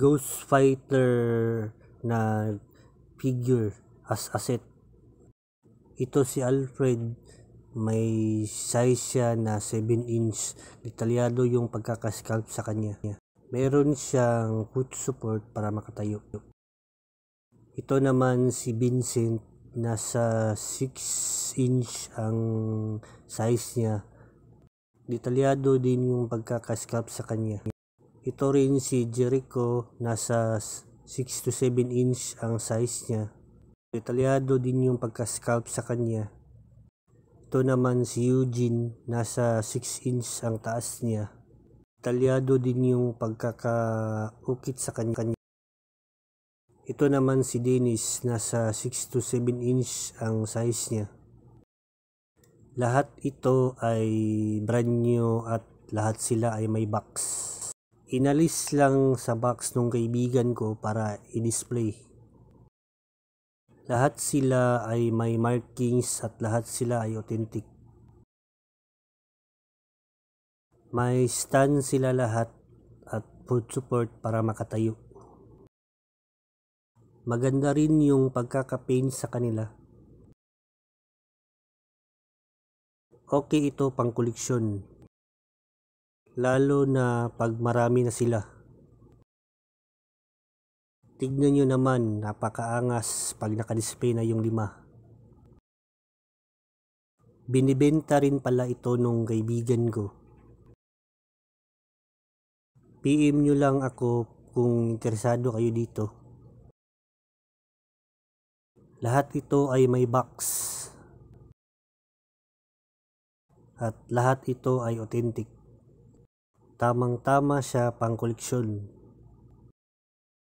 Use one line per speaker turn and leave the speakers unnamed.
Ghost Fighter na figure as asset. Ito si Alfred, may size siya na 7 inch. Detalyado yung pagkakasculpt sa kanya. Meron siyang foot support para makatayo. Ito naman si Vincent, nasa 6 inch ang size niya. Detalyado din yung pagkakasculpt sa kanya. Ito rin si Jericho, nasa 6 to 7 inch ang size niya. Detalyado din yung pagka-sculpt sa kanya. Ito naman si Eugene, nasa 6 inch ang taas niya. Detalyado din yung pagkakaukit sa kanya. Ito naman si Dennis, nasa 6 to 7 inch ang size niya. Lahat ito ay brand new at lahat sila ay may box. Inalis lang sa box nung kaibigan ko para i-display. Lahat sila ay may markings at lahat sila ay authentic. May stand sila lahat at foot support para makatayo. Maganda rin yung pagkaka-paint sa kanila. Okay ito pang koleksyon. Lalo na pag marami na sila. Tignan nyo naman, napakaangas pag nakadisplay na yung 5. Binibenta rin pala ito nung kaibigan ko. PM nyo lang ako kung interesado kayo dito. Lahat ito ay may box. At lahat ito ay authentic. Tamang-tama siya pang koleksyon.